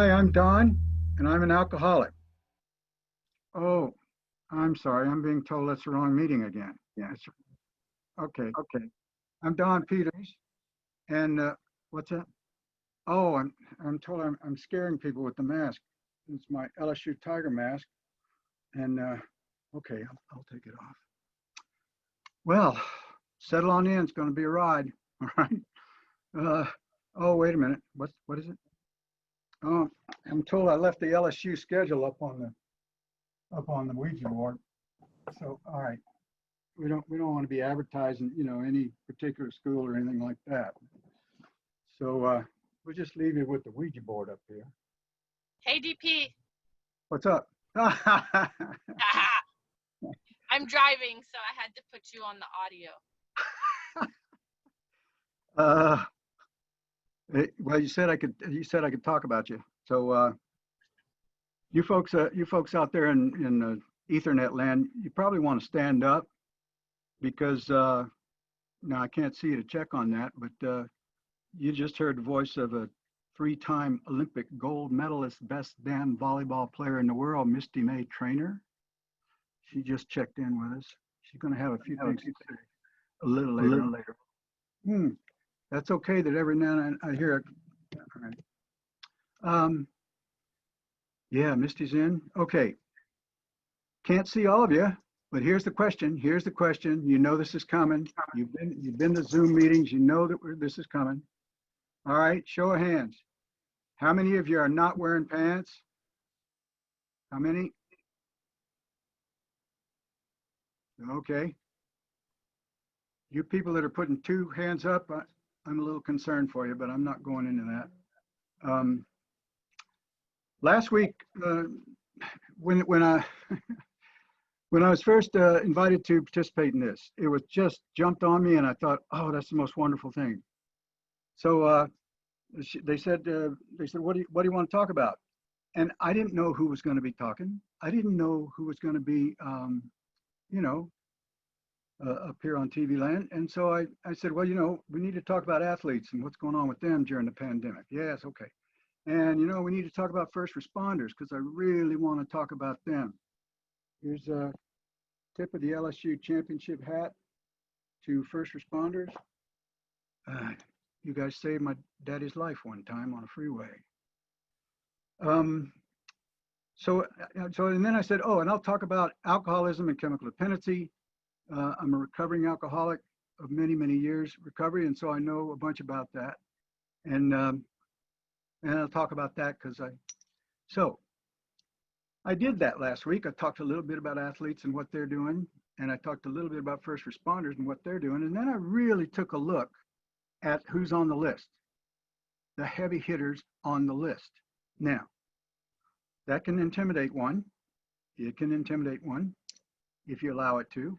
Hi, I'm Don, and I'm an alcoholic. Oh, I'm sorry. I'm being told that's the wrong meeting again. Yes. Okay. I'm Don Peters, and what's that? Oh, I'm told I'm scaring people with the mask. It's my LSU Tiger mask, and okay, I'll take it off. Well, settle on in. It's going to be a ride. All right. Uh, oh, wait a minute. What is it? Oh, I'm told I left the LSU schedule up on the Ouija board. So, all right. We don't want to be advertising, any particular school or anything like that. So we'll just leave you with the Ouija board up here. Hey, DP. What's up? I'm driving, so I had to put you on the audio. Well, you said I could. You said I could talk about you. So you folks out there in Ethernet land, you probably want to stand up because now I can't see you to check on that, but you just heard the voice of a three-time Olympic gold medalist, best damn volleyball player in the world, Misty May Trainer. She just checked in with us. She's going to have a few things to say a little later. That's okay that every now and then I hear it. All right. Yeah, Misty's in. Okay. Can't see all of you, but here's the question. You know this is coming. You've been to Zoom meetings. You know that this is coming. All right. Show of hands. How many of you are not wearing pants? How many? Okay. You people that are putting two hands up, I'm a little concerned for you, but I'm not going into that. Last week, when I when I was first invited to participate in this, it was just jumped on me, and I thought, oh, that's the most wonderful thing. So they said, what do you want to talk about? And I didn't know who was going to be talking. I didn't know who was going to be, up here on TV land. And so I said, well, we need to talk about athletes and what's going on with them during the pandemic. Yes, okay. And, we need to talk about first responders because I really want to talk about them. Here's a tip of the LSU championship hat to first responders. You guys saved my daddy's life one time on a freeway. So and then I said, and I'll talk about alcoholism and chemical dependency. I'm a recovering alcoholic of many, many years recovery, and so I know a bunch about that. And I'll talk about that so I did that last week. I talked a little bit about athletes and what they're doing, and I talked a little bit about first responders and what they're doing. And then I really took a look at who's on the list, the heavy hitters on the list. Now, that can intimidate one. It can intimidate one if you allow it to.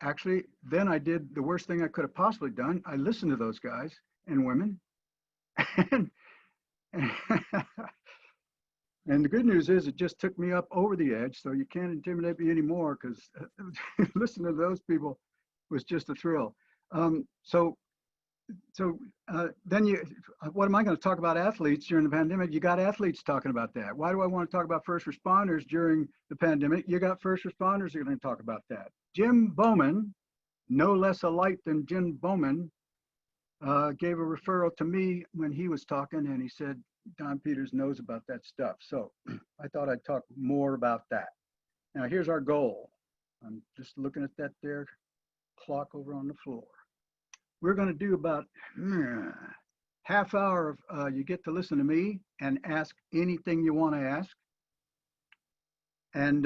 Actually, then I did the worst thing I could have possibly done. I listened to those guys and women. And the good news is it just took me up over the edge, so you can't intimidate me anymore because listening to those people was just a thrill. So then what am I going to talk about athletes during the pandemic? You got athletes talking about that. Why do I want to talk about first responders during the pandemic? You got first responders who are going to talk about that. Jim Bowman, no less a light than Jim Bowman, gave a referral to me when he was talking, and he said, Don Peters knows about that stuff. So I thought I'd talk more about that. Now, here's our goal. I'm just looking at that there clock over on the floor. We're going to do about half hour of you get to listen to me and ask anything you want to ask. And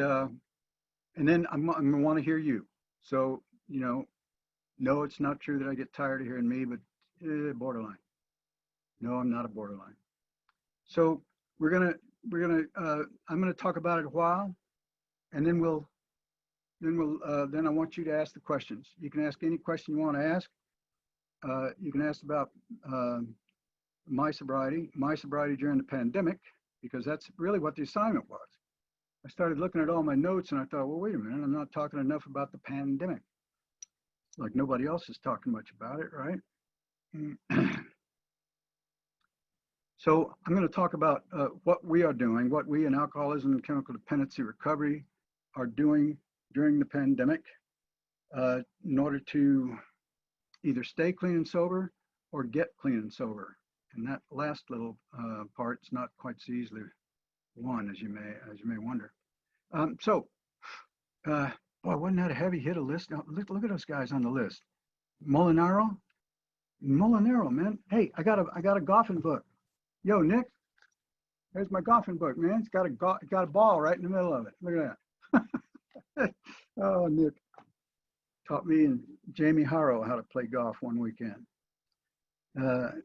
then I'm going to want to hear you. So, no, it's not true that I get tired of hearing me, but borderline. No, I'm not a borderline. So I'm gonna talk about it a while, and then then I want you to ask the questions. You can ask any question you want to ask. You can ask about my sobriety during the pandemic, because that's really what the assignment was. I started looking at all my notes and I thought, well, wait a minute, I'm not talking enough about the pandemic. Like nobody else is talking much about it, right? So I'm going to talk about what we are doing, what we in alcoholism and chemical dependency recovery are doing during the pandemic in order to either stay clean and sober or get clean and sober. And that last little part's not quite so easily won, as you may wonder. So, boy, wasn't that a heavy hit of list? Now, look at those guys on the list. Molinaro, man. Hey, I got a golfing book. Yo, Nick, there's my golfing book, man. It's got a ball right in the middle of it. Look at that. Oh, Nick taught me and Jamie Harrow how to play golf one weekend. And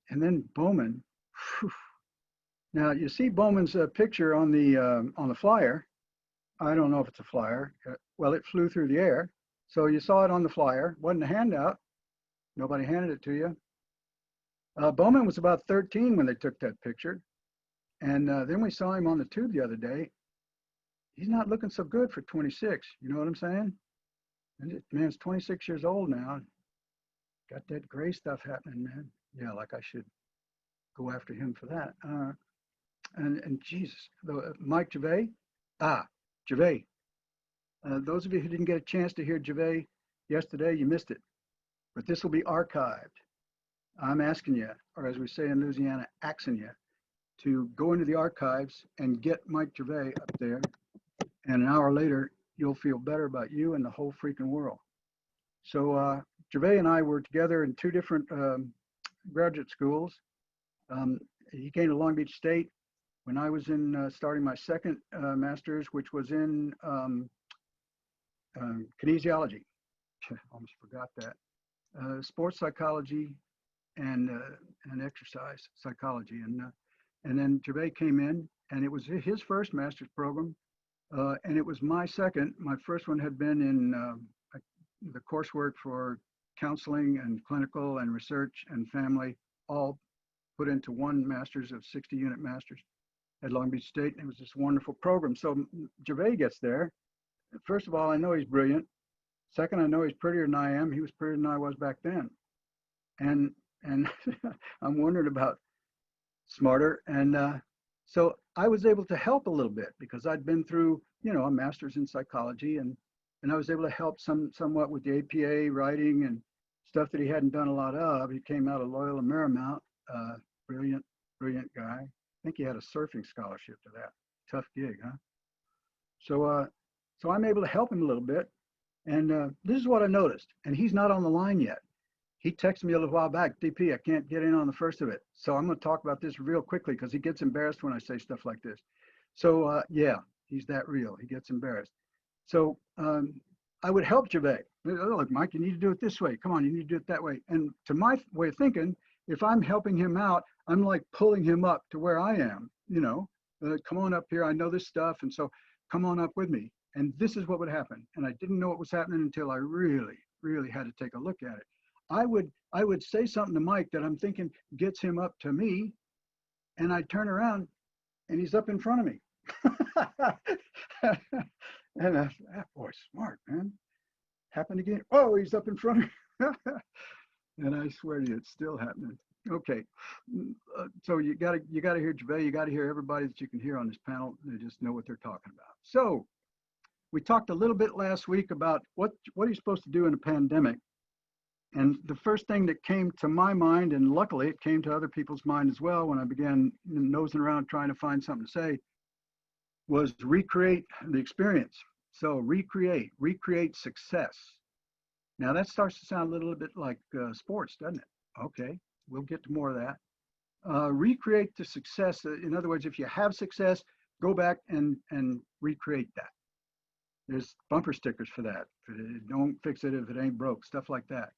then Bowman. Whew. Now you see Bowman's picture on the flyer. I don't know if it's a flyer. Well, it flew through the air, so you saw it on the flyer. Wasn't a handout. Nobody handed it to you. Bowman was about 13 when they took that picture, and then we saw him on the tube the other day. He's not looking so good for 26. You know what I'm saying? And man's 26 years old now. Got that gray stuff happening, man. Yeah, like I should go after him for that. And Jesus, Mike Gervais. Gervais. Those of you who didn't get a chance to hear Gervais yesterday, you missed it. But this will be archived. I'm asking you, or as we say in Louisiana, axing you, to go into the archives and get Mike Gervais up there. And an hour later, you'll feel better about you and the whole freaking world. So Gervais and I were together in two different graduate schools. He came to Long Beach State when I was in starting my second master's, which was in kinesiology. Almost forgot that. Sports psychology and exercise psychology. And then Gervais came in, and it was his first master's program, and it was my second. My first one had been in the coursework for counseling and clinical and research and family, all put into one master's of 60-unit masters at Long Beach State. And it was this wonderful program. So Gervais gets there. First of all, I know he's brilliant. Second, I know he's prettier than I am. He was prettier than I was back then. And I'm wondering about smarter. And so I was able to help a little bit because I'd been through, a master's in psychology, and I was able to help somewhat with the APA writing and stuff that he hadn't done a lot of. He came out of Loyola Marymount, brilliant guy. I think he had a surfing scholarship to that. Tough gig, huh? So I'm able to help him a little bit. And this is what I noticed. And he's not on the line yet. He texted me a little while back, DP, I can't get in on the first of it. So I'm going to talk about this real quickly because he gets embarrassed when I say stuff like this. So yeah, he's that real. He gets embarrassed. So I would help Gervais. Look, Mike, you need to do it this way. Come on, you need to do it that way. And to my way of thinking, if I'm helping him out, I'm like pulling him up to where I am, come on up here. I know this stuff. And so come on up with me. And this is what would happen. And I didn't know what was happening until I really, really had to take a look at it. I would say something to Mike that I'm thinking gets him up to me, and I'd turn around and he's up in front of me. And that boy's smart, man. Happened again. Oh, he's up in front of me. And I swear to you, it's still happening. Okay, so you gotta hear Gervais. You gotta hear everybody that you can hear on this panel. They just know what they're talking about. So we talked a little bit last week about what are you supposed to do in a pandemic. And the first thing that came to my mind, and luckily it came to other people's mind as well when I began nosing around trying to find something to say, was recreate the experience. So recreate success. Now that starts to sound a little bit like sports, doesn't it? Okay, we'll get to more of that. Recreate the success. In other words, if you have success, go back and recreate that. There's bumper stickers for that. Don't fix it if it ain't broke, stuff like that.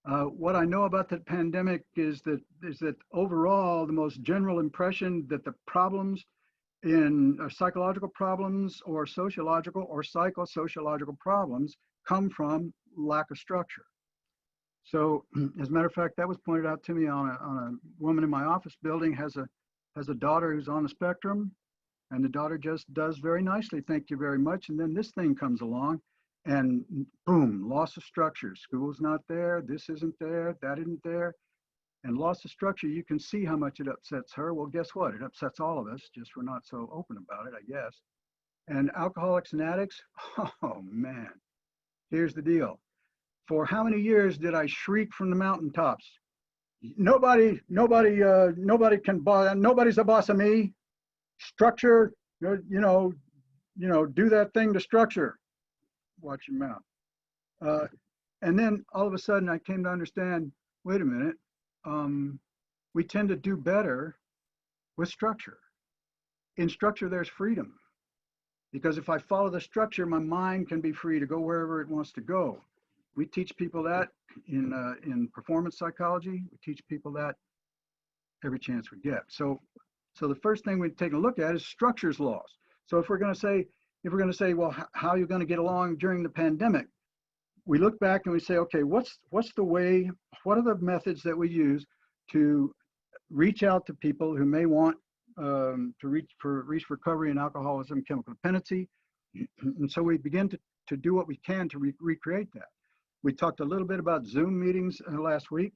What I know about the pandemic is that overall, the most general impression that the problems in psychological problems or sociological or psychosociological problems come from lack of structure. So as a matter of fact, that was pointed out to me on a woman in my office building has a daughter who's on the spectrum, and the daughter just does very nicely, thank you very much. And then this thing comes along, and boom, loss of structure. School's not there, this isn't there, that isn't there. And loss of structure, you can see how much it upsets her. Well, guess what? It upsets all of us, just we're not so open about it, I guess. And alcoholics and addicts, oh man, here's the deal. For how many years did I shriek from the mountaintops? Nobody can boss. Nobody's the boss of me. Structure, do that thing to structure. Watch your mouth. And then all of a sudden, I came to understand. Wait a minute. We tend to do better with structure. In structure, there's freedom. Because if I follow the structure, my mind can be free to go wherever it wants to go. We teach people that in performance psychology. We teach people that every chance we get. So the first thing we take a look at is structure's loss. So if we're going to say, well, how are you going to get along during the pandemic? We look back and we say, okay, what are the methods that we use to reach out to people who may want to reach recovery in alcoholism, chemical dependency. And so we begin to do what we can to recreate that. We talked a little bit about Zoom meetings last week.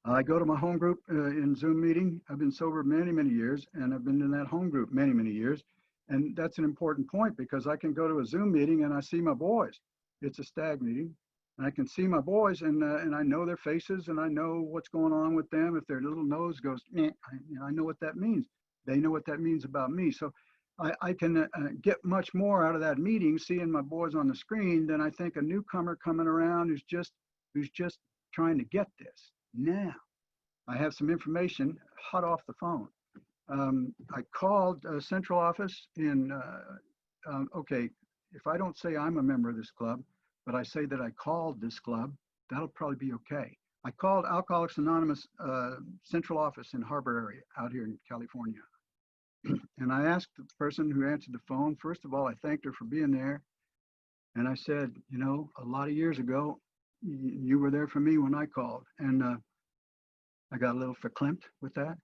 I go to my home group in Zoom meeting. I've been sober many, many years, and I've been in that home group many, many years. And that's an important point because I can go to a Zoom meeting and I see my boys. It's a stag meeting. And I can see my boys and I know their faces and I know what's going on with them. If their little nose goes, I know what that means. They know what that means about me. So I can get much more out of that meeting, seeing my boys on the screen, than I think a newcomer coming around who's just trying to get this. Now, I have some information hot off the phone. I called central office okay, if I don't say I'm a member of this club, but I say that I called this club, that'll probably be okay. I called Alcoholics Anonymous central office in Harbor area out here in California. And I asked the person who answered the phone, first of all, I thanked her for being there. And I said, a lot of years ago, you were there for me when I called. And I got a little verklempt with that.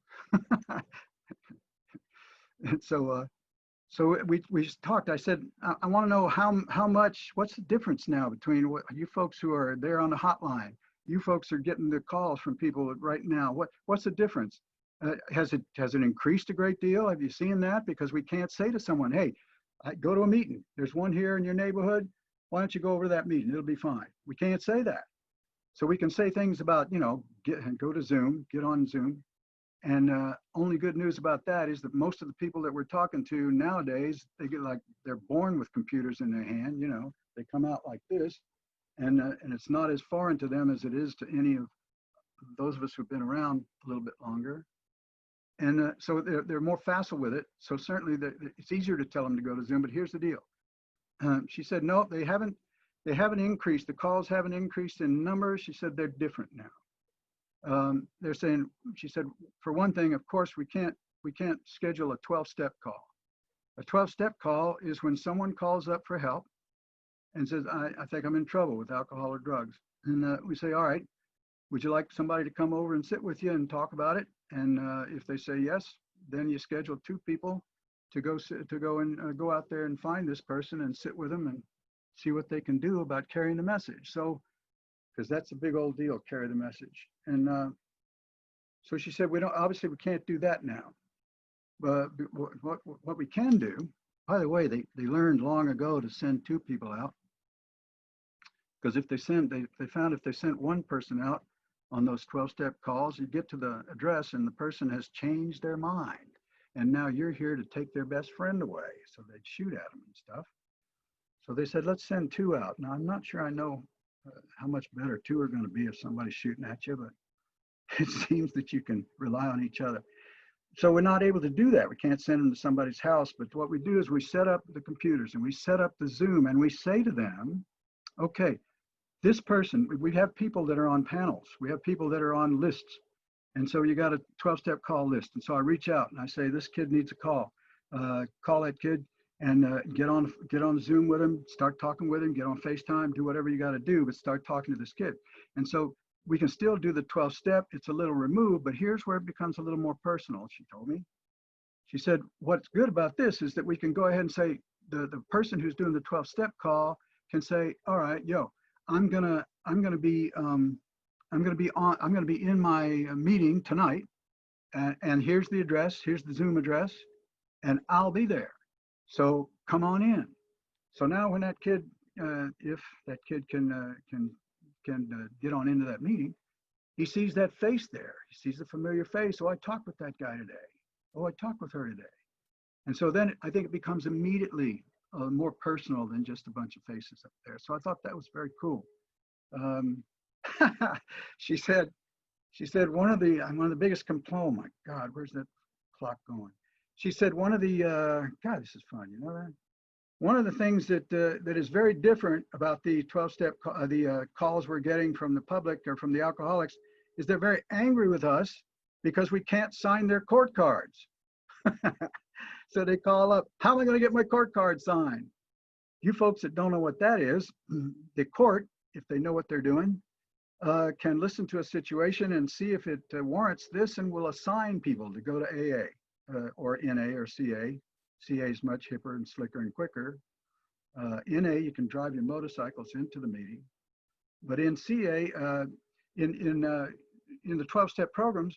And so we talked. I said, I want to know how much, what's the difference now between what you folks who are there on the hotline, you folks are getting the calls from people right now. What's the difference? Has it increased a great deal? Have you seen that? Because we can't say to someone, hey, go to a meeting. There's one here in your neighborhood. Why don't you go over to that meeting? It'll be fine. We can't say that. So we can say things about, go to Zoom, get on Zoom. And only good news about that is that most of the people that we're talking to nowadays, they get like they're born with computers in their hand. They come out like this, and it's not as foreign to them as it is to any of those of us who've been around a little bit longer. And so they're more facile with it. So certainly it's easier to tell them to go to Zoom. But here's the deal. She said, no, they haven't increased. The calls haven't increased in numbers. She said they're different now. They're saying, she said, for one thing, of course, we can't schedule a 12-step call. A 12-step call is when someone calls up for help and says, I think I'm in trouble with alcohol or drugs. And we say, all right, would you like somebody to come over and sit with you and talk about it? And if they say yes, then you schedule 2 people to go out there and find this person and sit with them and see what they can do about carrying the message. So, because that's a big old deal, carry the message. And so she said, we can't do that now. But what we can do, by the way, they learned long ago to send 2 people out. Because if they found if they sent one person out on those 12-step calls, you get to the address and the person has changed their mind. And now you're here to take their best friend away. So they'd shoot at them and stuff. So they said, let's send 2 out. Now, I'm not sure I know how much better 2 are going to be if somebody's shooting at you, but it seems that you can rely on each other. So we're not able to do that. We can't send them to somebody's house. But what we do is we set up the computers and we set up the Zoom and we say to them, okay, this person, we have people that are on panels. We have people that are on lists. And so you got a 12-step call list. And so I reach out and I say, this kid needs a call. Call that kid and get on Zoom with him, start talking with him, get on FaceTime, do whatever you got to do, but start talking to this kid. And so we can still do the 12-step. It's a little removed, but here's where it becomes a little more personal, she told me. She said, what's good about this is that we can go ahead and say, the person who's doing the 12-step call can say, all right, I'm gonna be I'm going to be in my meeting tonight, and here's the address, here's the Zoom address, and I'll be there. So come on in. So now when that kid, if that kid can get on into that meeting, he sees that face there. He sees the familiar face. Oh, I talked with that guy today. Oh, I talked with her today. And so then I think it becomes immediately more personal than just a bunch of faces up there. So I thought that was very cool. She said one of the biggest complaints. Oh my God, where's that clock going? She said one of the God, this is fun. You know that? One of the things that is very different about the 12-step calls we're getting from the public or from the alcoholics is they're very angry with us because we can't sign their court cards. So they call up, how am I going to get my court card signed? You folks that don't know what that is, the court, if they know what they're doing, can listen to a situation and see if it warrants this and will assign people to go to AA or NA or CA. CA is much hipper and slicker and quicker. NA, you can drive your motorcycles into the meeting. But in CA, in the 12-step programs,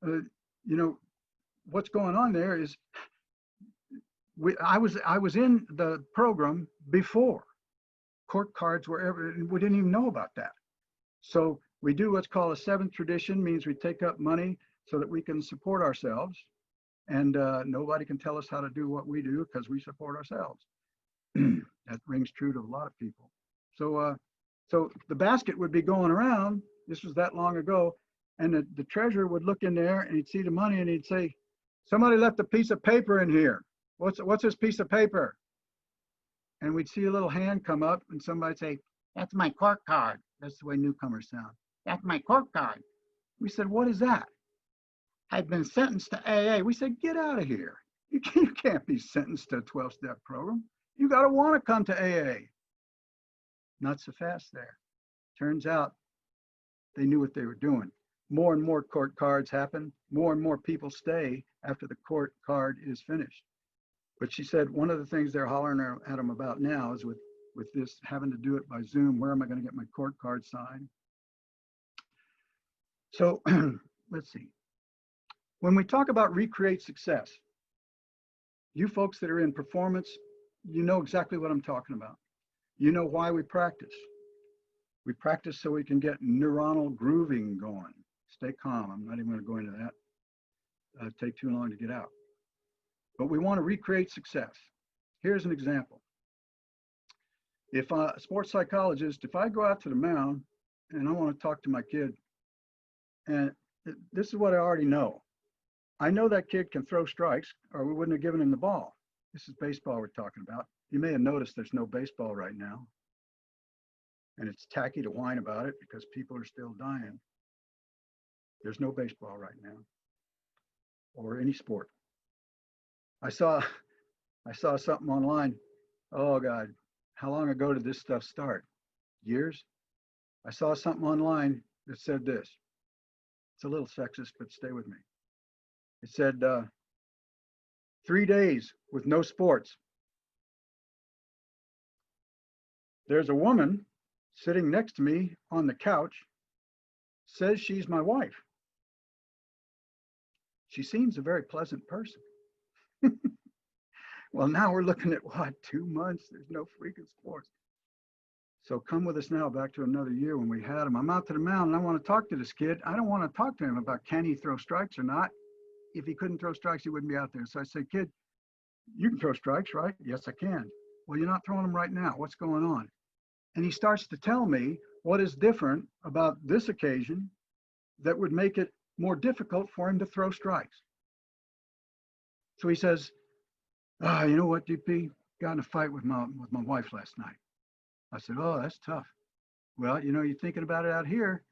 you know, what's going on there is I was in the program before court cards were ever, we didn't even know about that. So we do what's called a seventh tradition, means we take up money so that we can support ourselves. And nobody can tell us how to do what we do because we support ourselves. That rings true to a lot of people. So so the basket would be going around. This was that long ago. And the treasurer would look in there and he'd see the money and he'd say, somebody left a piece of paper in here. What's this piece of paper? And we'd see a little hand come up and somebody'd say, that's my court card. That's the way newcomers sound. That's my court card. We said, what is that? I've been sentenced to AA. We said, get out of here. You can't be sentenced to a 12-step program. You got to want to come to AA. Not so fast there. Turns out they knew what they were doing. More and more court cards happen. More and more people stay after the court card is finished. But she said one of the things they're hollering at them about now is with this having to do it by Zoom, where am I going to get my court card signed? So let's see. When we talk about recreate success, you folks that are in performance, you know exactly what I'm talking about. You know why we practice. We practice so we can get neuronal grooving going. Stay calm. I'm not even going to go into that. It'd take too long to get out. But we want to recreate success. Here's an example. If a sports psychologist, if I go out to the mound and I want to talk to my kid, and this is what I already know. I know that kid can throw strikes or we wouldn't have given him the ball. This is baseball we're talking about. You may have noticed there's no baseball right now. And it's tacky to whine about it because people are still dying. There's no baseball right now or any sport. I saw something online. Oh God, how long ago did this stuff start? Years? I saw something online that said this. It's a little sexist, but stay with me. It said 3 days with no sports. There's a woman sitting next to me on the couch, says she's my wife. She seems a very pleasant person. Well, now we're looking at what, 2 months? There's no freaking sports. So come with us now back to another year when we had him. I'm out to the mound and I want to talk to this kid. I don't want to talk to him about can he throw strikes or not. If he couldn't throw strikes, he wouldn't be out there. So I say, kid, you can throw strikes, right? Yes, I can. Well, you're not throwing them right now. What's going on? And he starts to tell me what is different about this occasion that would make it more difficult for him to throw strikes. So he says, you know what, DP? Got in a fight with my wife last night. I said, oh, that's tough. Well, you know, you're thinking about it out here,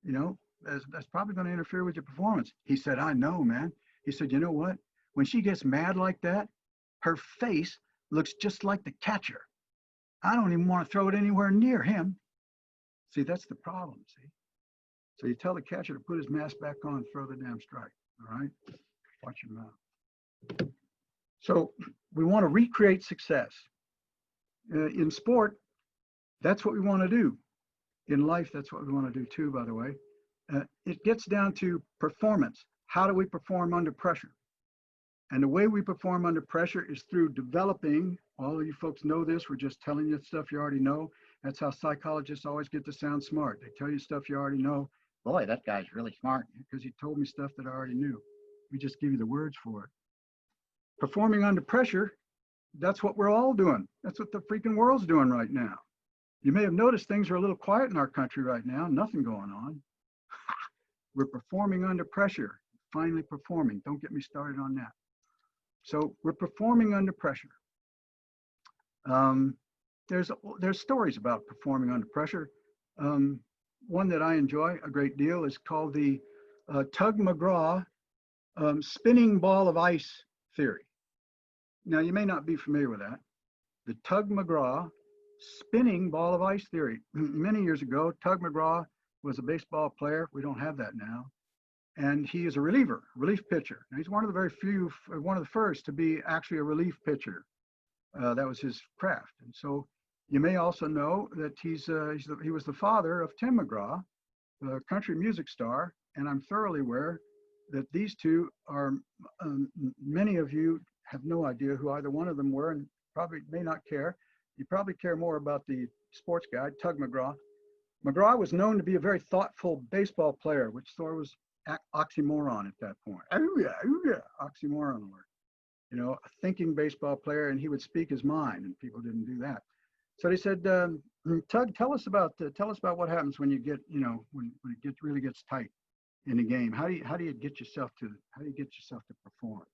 you know, that's probably going to interfere with your performance. He said, I know, man. He said, you know what? When she gets mad like that, her face looks just like the catcher. I don't even want to throw it anywhere near him. See, that's the problem, see? So you tell the catcher to put his mask back on and throw the damn strike, all right? Watch your mouth. So we want to recreate success. In sport, that's what we want to do. in life, that's what we want to do too, by the way. It gets down to performance. How do we perform under pressure? And the way we perform under pressure is through developing, all of you folks know this, we're just telling you stuff you already know. That's how psychologists always get to sound smart. They tell you stuff you already know. Boy, that guy's really smart because he told me stuff that I already knew. We just give you the words for it. Performing under pressure, that's what we're all doing. That's what the freaking world's doing right now. You may have noticed things are a little quiet in our country right now, nothing going on. We're performing under pressure, finally performing. Don't get me started on that. So we're performing under pressure. There's stories about performing under pressure. One that I enjoy a great deal is called the Tug McGraw spinning ball of ice theory. Now, you may not be familiar with that. The Tug McGraw spinning ball of ice theory. Many years ago, Tug McGraw was a baseball player. We don't have that now. And he is a relief pitcher. And he's one of the very few, one of the first to be actually a relief pitcher. That was his craft. And so you may also know that he was the father of Tim McGraw, the country music star. And I'm thoroughly aware that these two are, many of you have no idea who either one of them were and probably may not care. You probably care more about the sports guy, Tug McGraw. McGraw was known to be a very thoughtful baseball player, which sort of was oxymoron at that point. Oh yeah, oxymoron alert. You know, a thinking baseball player, and he would speak his mind, and people didn't do that. So they said, Tug, tell us about what happens when you get, you know, when it really gets tight in the game. How do you get yourself to perform?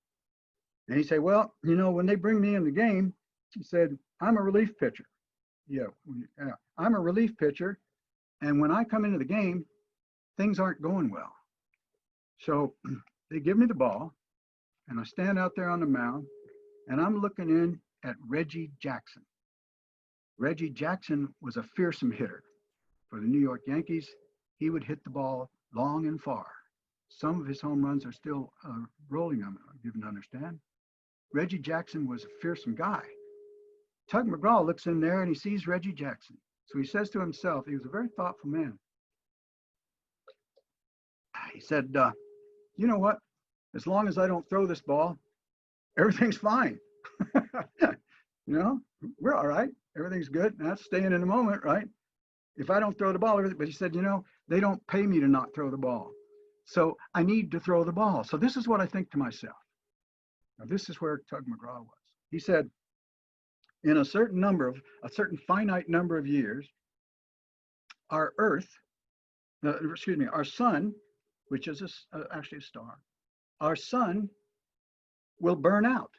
And he said, well, you know, when they bring me in the game, he said, I'm a relief pitcher. Yeah, I'm a relief pitcher. And when I come into the game, things aren't going well. So they give me the ball, and I stand out there on the mound, and I'm looking in at Reggie Jackson. Reggie Jackson was a fearsome hitter. For the New York Yankees, he would hit the ball long and far. Some of his home runs are still rolling, I'm given to understand. Reggie Jackson was a fearsome guy. Tug McGraw looks in there and he sees Reggie Jackson. So he says to himself, he was a very thoughtful man. He said, you know what? As long as I don't throw this ball, everything's fine. You know, we're all right. Everything's good. That's staying in the moment, right? If I don't throw the ball, but he said, you know, they don't pay me to not throw the ball. So I need to throw the ball. So this is what I think to myself. Now, this is where Tug McGraw was. He said, in a certain finite number of years, our Earth, our sun, which is actually a star, our sun will burn out.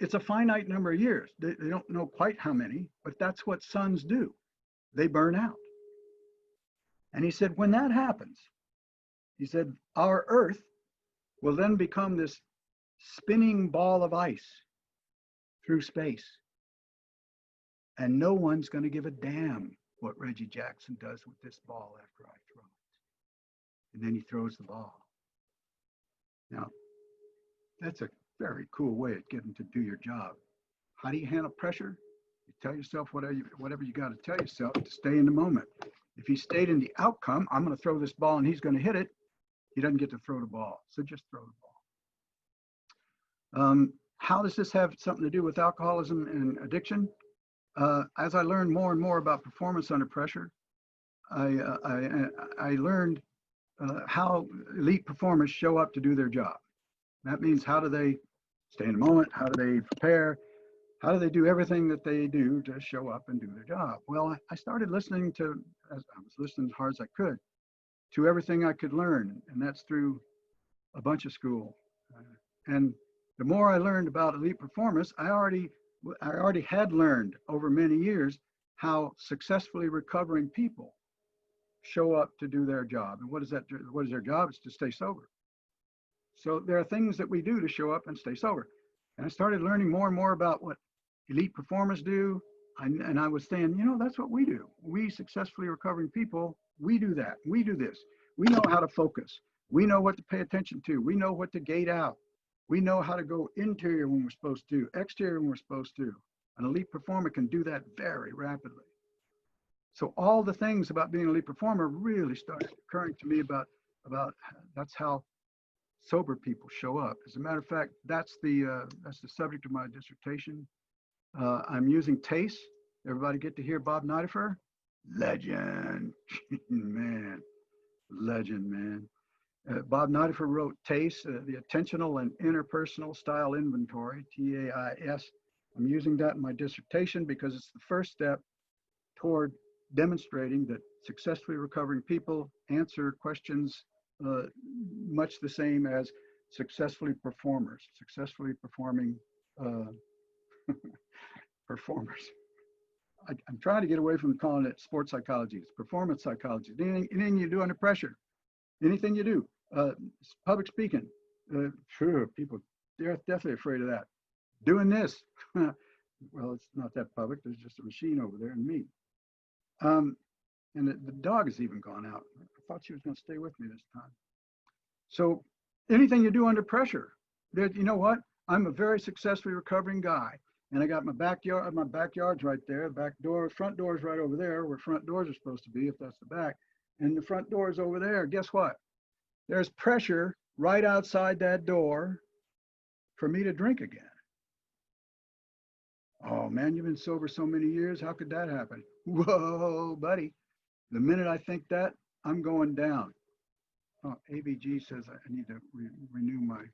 It's a finite number of years. They don't know quite how many, but that's what suns do. They burn out. And he said, when that happens, he said, our Earth will then become this spinning ball of ice through space. And no one's going to give a damn what Reggie Jackson does with this ball after I throw it. And then he throws the ball. Now, that's a very cool way of getting to do your job. How do you handle pressure? You tell yourself whatever you got to tell yourself to stay in the moment. If he stayed in the outcome, I'm going to throw this ball and he's going to hit it, he doesn't get to throw the ball. So just throw the ball. How does this have something to do with alcoholism and addiction? As I learned more and more about performance under pressure, I learned how elite performers show up to do their job. That means, how do they stay in the moment? How do they prepare? How do they do everything that they do to show up and do their job? Well, I started listening to, as I was listening as hard as I could, to everything I could learn, and that's through a bunch of school. And the more I learned about elite performance, I already had learned over many years how successfully recovering people show up to do their job. And what is their job? It's to stay sober. So there are things that we do to show up and stay sober. And I started learning more and more about what elite performers do. And I was saying, you know, that's what we do. We successfully recovering people, we do that. We do this. We know how to focus. We know what to pay attention to. We know what to gate out. We know how to go interior when we're supposed to, exterior when we're supposed to. An elite performer can do that very rapidly. So all the things about being an elite performer really started occurring to me about that's how sober people show up. As a matter of fact, that's the subject of my dissertation. I'm using TACE. Everybody get to hear Bob Nidifer? Legend, man, legend, man. Bob Nidifer wrote TACE, the Attentional and Interpersonal Style Inventory, TAIS. I'm using that in my dissertation because it's the first step toward demonstrating that successfully recovering people answer questions much the same as successfully performing performers. I'm trying to get away from calling it sports psychology. It's performance psychology. Anything you do under pressure, anything you do, public speaking, sure, people, they're definitely afraid of that. Doing this, well, it's not that public. There's just a machine over there and me. And the dog has even gone out. I thought she was going to stay with me this time. So anything you do under pressure, you know what? I'm a very successfully recovering guy. And I got my backyard's right there. Back door, front door's right over there, where front doors are supposed to be, if that's the back. And the front door's over there. Guess what? There's pressure right outside that door for me to drink again. Oh man, you've been sober so many years. How could that happen? Whoa, buddy. The minute I think that, I'm going down. Oh, ABG says I need to renew my,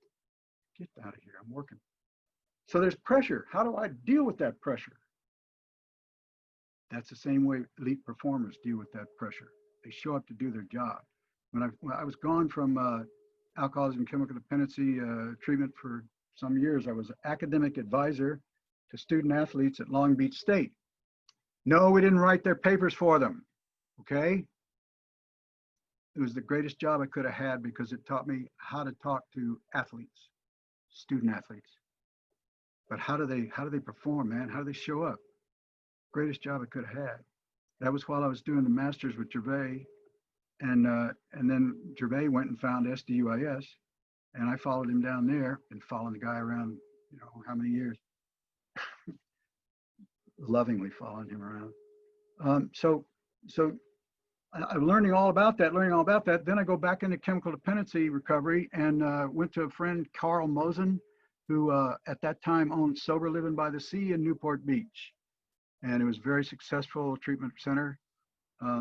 get out of here, I'm working. So there's pressure. How do I deal with that pressure? That's the same way elite performers deal with that pressure. They show up to do their job. When I was gone from alcoholism and chemical dependency treatment for some years, I was an academic advisor to student athletes at Long Beach State. No, we didn't write their papers for them, okay? It was the greatest job I could have had because it taught me how to talk to athletes, student athletes. But how do they perform, man? How do they show up? Greatest job I could have had. That was while I was doing the master's with Gervais, and then Gervais went and found SDUIS, and I followed him down there and following the guy around, you know, how many years? Lovingly following him around. So I'm learning all about that. Then I go back into chemical dependency recovery and went to a friend, Carl Mosen, who at that time owned Sober Living by the Sea in Newport Beach. And it was a very successful treatment center. I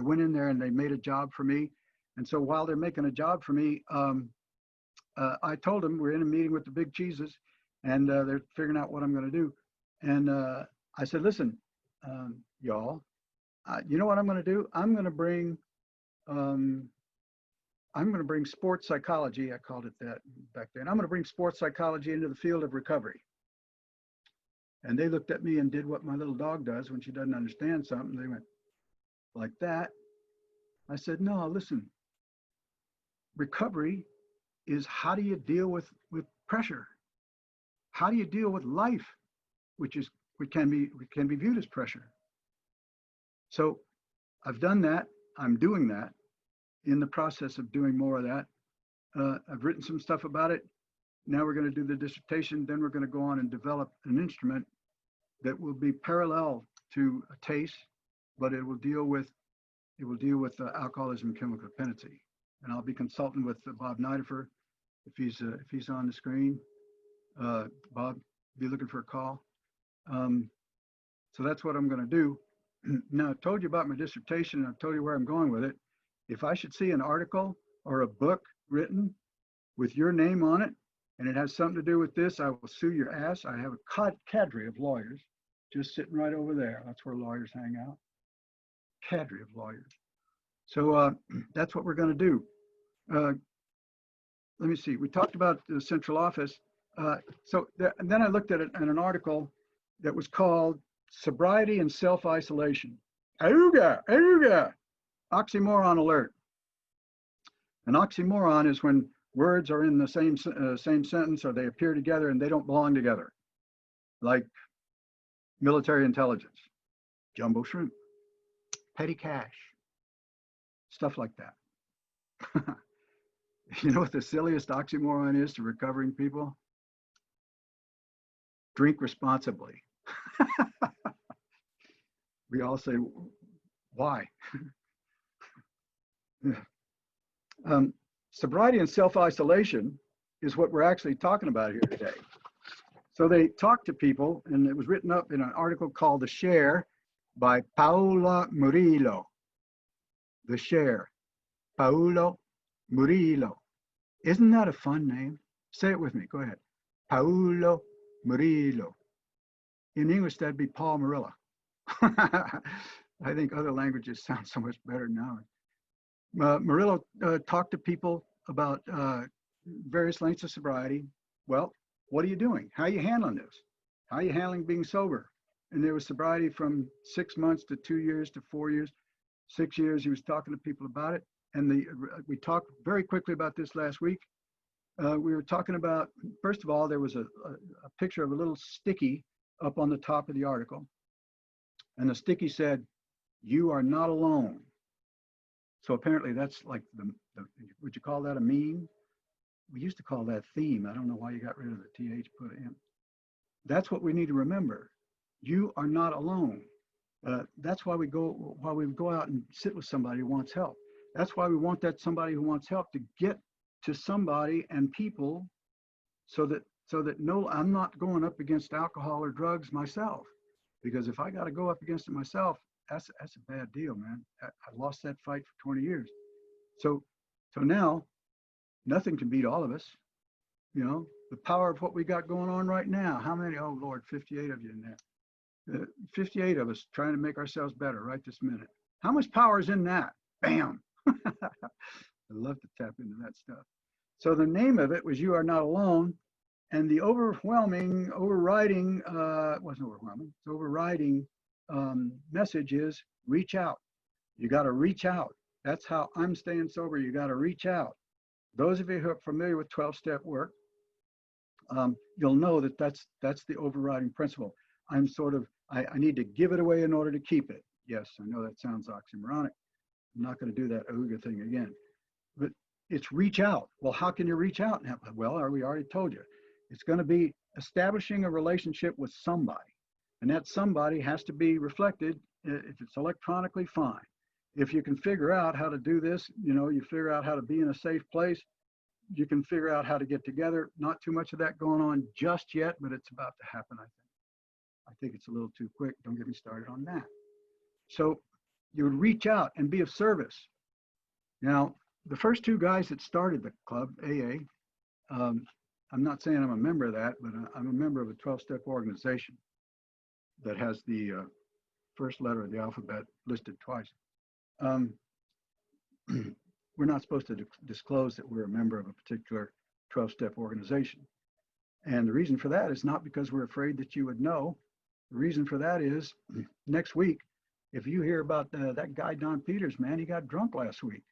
went in there and they made a job for me. And so while they're making a job for me, I told them we're in a meeting with the big cheeses and they're figuring out what I'm going to do. And I said, listen, y'all, you know what I'm going to do? I'm going to bring sports psychology. I called it that back then. I'm going to bring sports psychology into the field of recovery. And they looked at me and did what my little dog does when she doesn't understand something. They went like that. I said, no, listen, recovery is how do you deal with pressure? How do you deal with life, which can be viewed as pressure? So I've done that. I'm doing that, in the process of doing more of that. I've written some stuff about it. Now we're going to do the dissertation. Then we're going to go on and develop an instrument that will be parallel to a TACE, but it will deal with alcoholism and chemical dependency. And I'll be consulting with Bob Nidifer if he's on the screen. Bob, be looking for a call. So that's what I'm going to do. Now, I told you about my dissertation, and I've told you where I'm going with it. If I should see an article or a book written with your name on it, and it has something to do with this, I will sue your ass. I have a cadre of lawyers just sitting right over there. That's where lawyers hang out. Cadre of lawyers. So that's what we're going to do. Let me see. We talked about the central office. And then I looked at it in an article that was called Sobriety and Self-Isolation. Ayuga, ayuga, oxymoron alert. An oxymoron is when words are in the same sentence or they appear together and they don't belong together, like military intelligence, jumbo shrimp, petty cash, stuff like that. You know what the silliest oxymoron is to recovering people? Drink responsibly. We all say, why? Sobriety and self-isolation is what we're actually talking about here today. So they talked to people, and it was written up in an article called The Share by Paolo Murillo. The Share, Paolo Murillo. Isn't that a fun name? Say it with me, go ahead. Paolo Murillo. In English, that'd be Paul Murillo. I think other languages sound so much better now. Murillo talked to people about various lengths of sobriety. Well, what are you doing? How are you handling this? How are you handling being sober? And there was sobriety from 6 months to 2 years to 4 years, 6 years. He was talking to people about it. And we talked very quickly about this last week. We were talking about, first of all, there was a picture of a little sticky up on the top of the article. And the sticky said, "You are not alone." So apparently that's like would you call that a meme? We used to call that theme. I don't know why you got rid of the TH, put it in. That's what we need to remember. You are not alone. That's why we go out and sit with somebody who wants help. That's why we want that somebody who wants help to get to somebody and people so that no, I'm not going up against alcohol or drugs myself. Because if I got to go up against it myself, that's a bad deal, man. I lost that fight for 20 years. So now nothing can beat all of us. You know, the power of what we got going on right now. How many? Oh Lord, 58 of you in there. 58 of us trying to make ourselves better right this minute. How much power is in that? Bam. I love to tap into that stuff. So the name of it was You Are Not Alone. And the overriding message is reach out. You got to reach out. That's how I'm staying sober. You got to reach out. Those of you who are familiar with 12-step work, you'll know that that's the overriding principle. I need to give it away in order to keep it. Yes, I know that sounds oxymoronic. I'm not going to do that Ooga thing again. But it's reach out. Well, how can you reach out? Well, we already told you. It's going to be establishing a relationship with somebody. And that somebody has to be reflected. If it's electronically, fine. If you can figure out how to do this, you figure out how to be in a safe place, you can figure out how to get together. Not too much of that going on just yet, but it's about to happen, I think. I think it's a little too quick. Don't get me started on that. So you would reach out and be of service. Now, the first two guys that started the club, AA, I'm not saying I'm a member of that, but I'm a member of a 12-step organization that has the first letter of the alphabet listed twice. We're not supposed to disclose that we're a member of a particular 12-step organization. And the reason for that is not because we're afraid that you would know. The reason for that is next week, if you hear about that guy, Don Peters, man, he got drunk last week.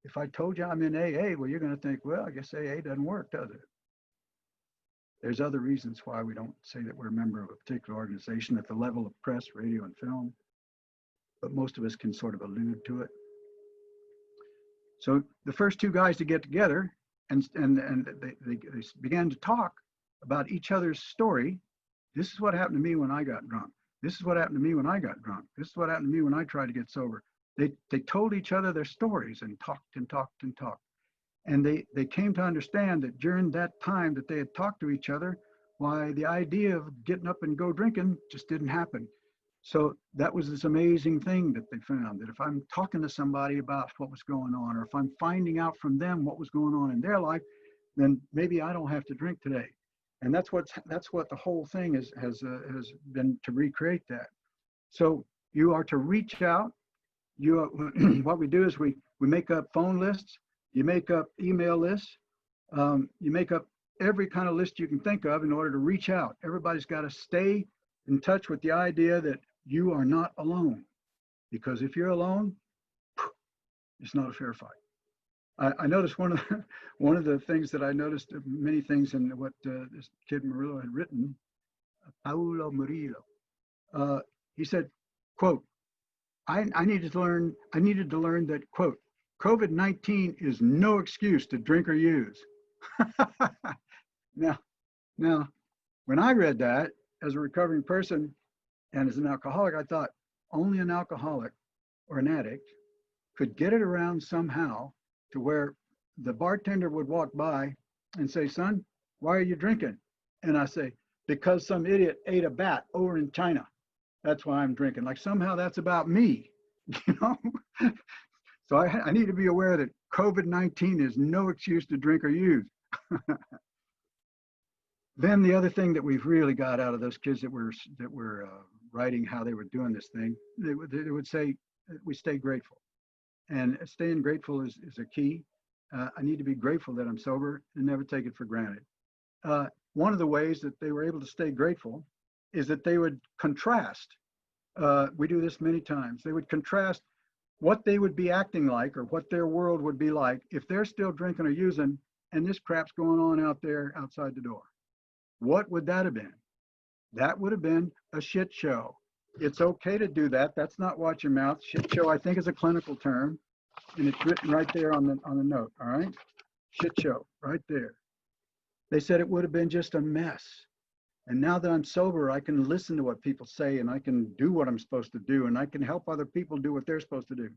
If I told you I'm in AA, well, you're going to think, well, I guess AA doesn't work, does it? There's other reasons why we don't say that we're a member of a particular organization at the level of press, radio, and film, but most of us can sort of allude to it. So the first two guys to get together and they began to talk about each other's story. This is what happened to me when I got drunk. This is what happened to me when I got drunk. This is what happened to me when I tried to get sober. They told each other their stories and talked and talked and talked. And they came to understand that during that time that they had talked to each other, why the idea of getting up and go drinking just didn't happen. So that was this amazing thing that they found, that if I'm talking to somebody about what was going on, or if I'm finding out from them what was going on in their life, then maybe I don't have to drink today. And that's what the whole thing has been, to recreate that. So you are to reach out. What we do is we make up phone lists. You make up email lists. You make up every kind of list you can think of in order to reach out. Everybody's got to stay in touch with the idea that you are not alone. Because if you're alone, it's not a fair fight. I noticed one of the things that I noticed, many things in what this kid Murillo had written, Paolo Murillo. He said, quote, I needed to learn that, quote, COVID-19 is no excuse to drink or use. Now, when I read that as a recovering person and as an alcoholic, I thought, only an alcoholic or an addict could get it around somehow to where the bartender would walk by and say, son, why are you drinking? And I say, because some idiot ate a bat over in China. That's why I'm drinking. Like somehow that's about me, you know? So I need to be aware that COVID-19 is no excuse to drink or use. Then the other thing that we've really got out of those kids that were writing how they were doing this thing, they would say, we stay grateful. And staying grateful is a key. I need to be grateful that I'm sober and never take it for granted. One of the ways that they were able to stay grateful is that they would contrast. We do this many times. They would contrast what they would be acting like or what their world would be like if they're still drinking or using and this crap's going on out there outside the door. What would that have been? That would have been a shit show. It's okay to do that. That's not watch your mouth. Shit show, I think, is a clinical term, and it's written right there on the note. All right, shit show, right there. They said it would have been just a mess. And now that I'm sober, I can listen to what people say, and I can do what I'm supposed to do, and I can help other people do what they're supposed to do.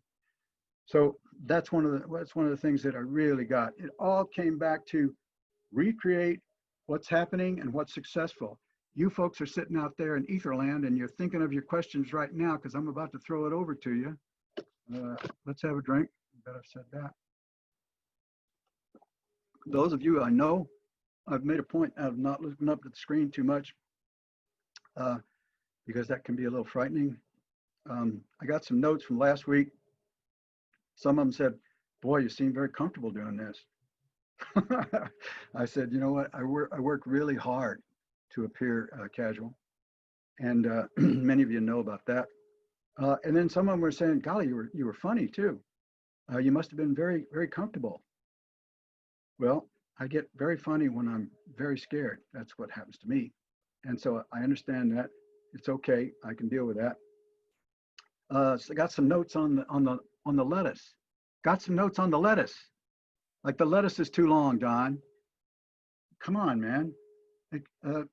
So that's one of the things that I really got. It all came back to recreate what's happening and what's successful. You folks are sitting out there in Etherland and you're thinking of your questions right now because I'm about to throw it over to you. Let's have a drink. I bet I've said that. Those of you I know, I've made a point of not looking up at the screen too much because that can be a little frightening. I got some notes from last week. Some of them said, boy, you seem very comfortable doing this. I said, you know what? I work really hard to appear casual. And many of you know about that. And then some of them were saying, golly, you were funny too. You must have been very, very comfortable. Well, I get very funny when I'm very scared. That's what happens to me. And so I understand that. It's okay. I can deal with that. So I got some notes on the lettuce. Got some notes on the lettuce. Like the lettuce is too long, Don. Come on, man. You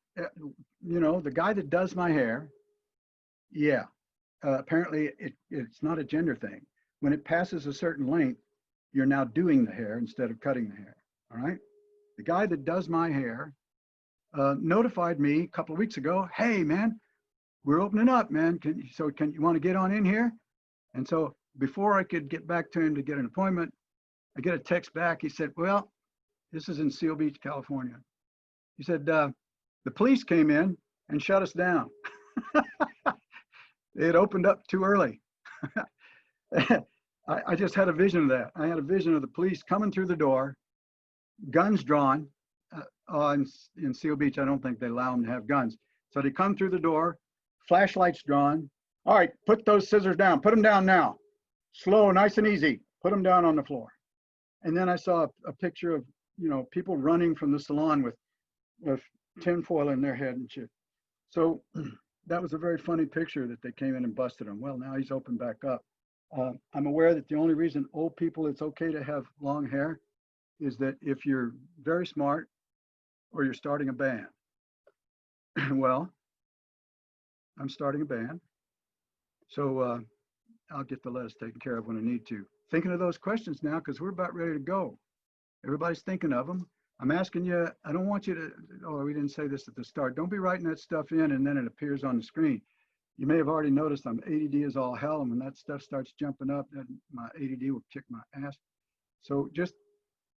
know, the guy that does my hair, yeah, apparently it's not a gender thing. When it passes a certain length, you're now doing the hair instead of cutting the hair, all right? The guy that does my hair notified me a couple of weeks ago, hey, man, we're opening up, man. You want to get on in here? And so before I could get back to him to get an appointment, I get a text back. He said, well, this is in Seal Beach, California. He said, the police came in and shut us down. They had opened up too early. I just had a vision of that. I had a vision of the police coming through the door, guns drawn. In Seal Beach, I don't think they allow them to have guns. So they come through the door, flashlights drawn. All right, put those scissors down. Put them down now. Slow, nice and easy. Put them down on the floor. And then I saw a picture of, you know, people running from the salon with tinfoil in their head and shit. So that was a very funny picture that they came in and busted him. Well, now he's opened back up. I'm aware that the only reason old people, it's okay to have long hair is that if you're very smart or you're starting a band. Well, I'm starting a band. So I'll get the lettuce taken care of when I need to. Thinking of those questions now because we're about ready to go. Everybody's thinking of them. I'm asking you, I don't want you to, oh, we didn't say this at the start. Don't be writing that stuff in and then it appears on the screen. You may have already noticed I'm ADD as all hell, and when that stuff starts jumping up, then my ADD will kick my ass. So just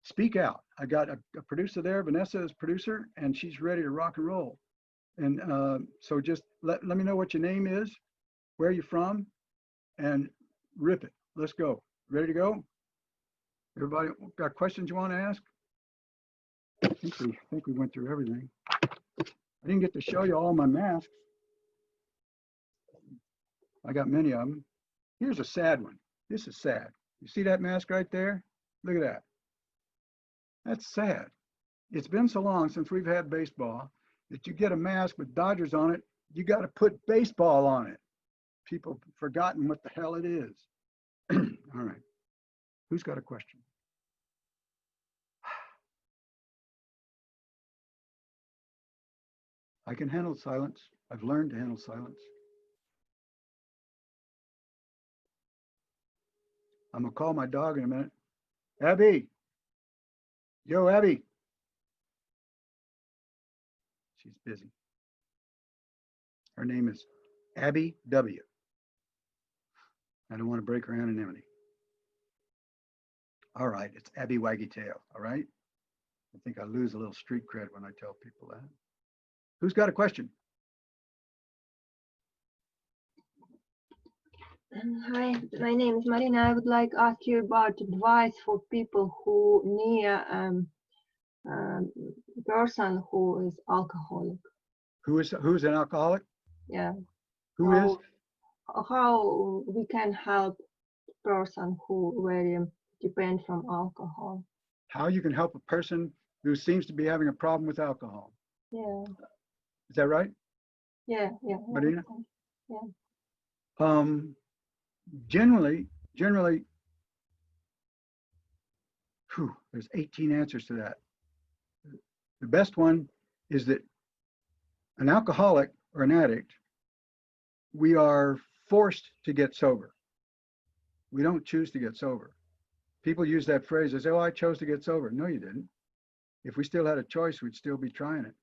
speak out. I got a producer there. Vanessa is producer, and she's ready to rock and roll. And so just let me know what your name is, where you're from, and rip it. Let's go. Ready to go? Everybody got questions you want to ask? I think we went through everything. I didn't get to show you all my masks. I got many of them. Here's a sad one. This is sad. You see that mask right there? Look at that. That's sad. It's been so long since we've had baseball that you get a mask with Dodgers on it, you got to put baseball on it. People have forgotten what the hell it is. All right. Who's got a question? I can handle silence. I've learned to handle silence. I'm gonna call my dog in a minute. Abby. Yo, Abby. She's busy. Her name is Abby W. I don't want to break her anonymity. All right, it's Abby Waggy Tail, all right? I think I lose a little street cred when I tell people that. Who's got a question? Hi, my name is Marina. I would like to ask you about advice for people who near person who is alcoholic. Who's an alcoholic? Yeah. Who is? How we can help person who very depend from alcohol. How you can help a person who seems to be having a problem with alcohol. Yeah. Is that right? Yeah. Marina? Yeah. Generally, there's 18 answers to that. The best one is that an alcoholic or an addict, we are forced to get sober. We don't choose to get sober. People use that phrase, they say, oh, I chose to get sober. No, you didn't. If we still had a choice, we'd still be trying it.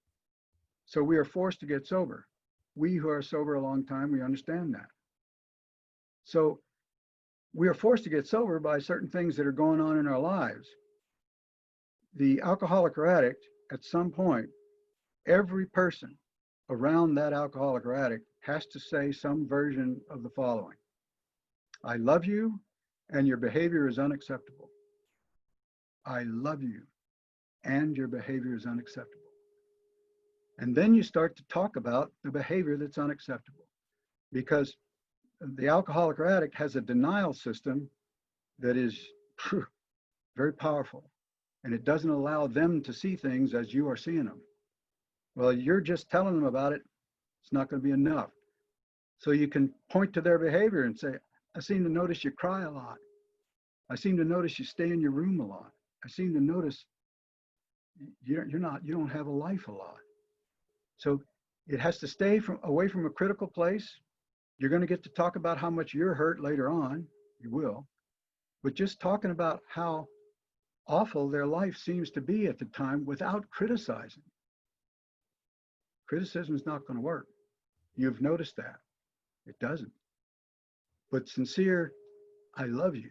So we are forced to get sober. We who are sober a long time, we understand that. So we are forced to get sober by certain things that are going on in our lives. The alcoholic or addict, at some point, every person around that alcoholic or addict has to say some version of the following. I love you and your behavior is unacceptable. I love you and your behavior is unacceptable. And then you start to talk about the behavior that's unacceptable, because the alcoholic or addict has a denial system that is very powerful, and it doesn't allow them to see things as you are seeing them. Well, you're just telling them about it. It's not going to be enough. So you can point to their behavior and say, I seem to notice you cry a lot. I seem to notice you stay in your room a lot. I seem to notice you don't have a life a lot. So it has to stay away from a critical place. You're going to get to talk about how much you're hurt later on. You will. But just talking about how awful their life seems to be at the time without criticizing. Criticism is not going to work. You've noticed that. It doesn't. But sincere, I love you,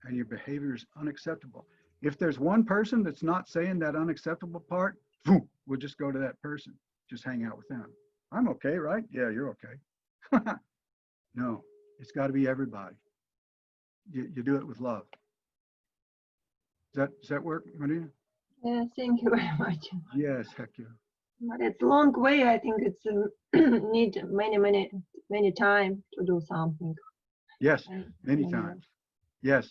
and your behavior is unacceptable. If there's one person that's not saying that unacceptable part, boom, we'll just go to that person. Just hang out with them. I'm okay, right? Yeah, you're okay. No, it's got to be everybody. You do it with love. Does that work, Marina? Yeah, thank you very much. Yes, heck yeah. But it's a long way. I think it's need many time to do something. Yes, many times. Yes,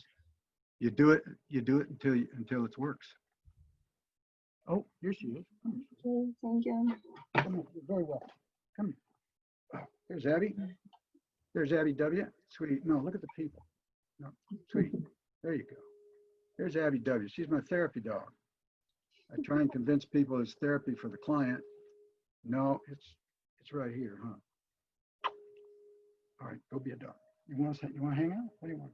you do it until it works. Oh, here she is. Okay, thank you. Come on, you're very welcome. Come here. Oh, there's Abby. There's Abby W. Sweet. No, look at the people. No, sweet. There you go. There's Abby W. She's my therapy dog. I try and convince people it's therapy for the client. No, it's right here, huh? All right, go be a dog. You want to hang out? What do you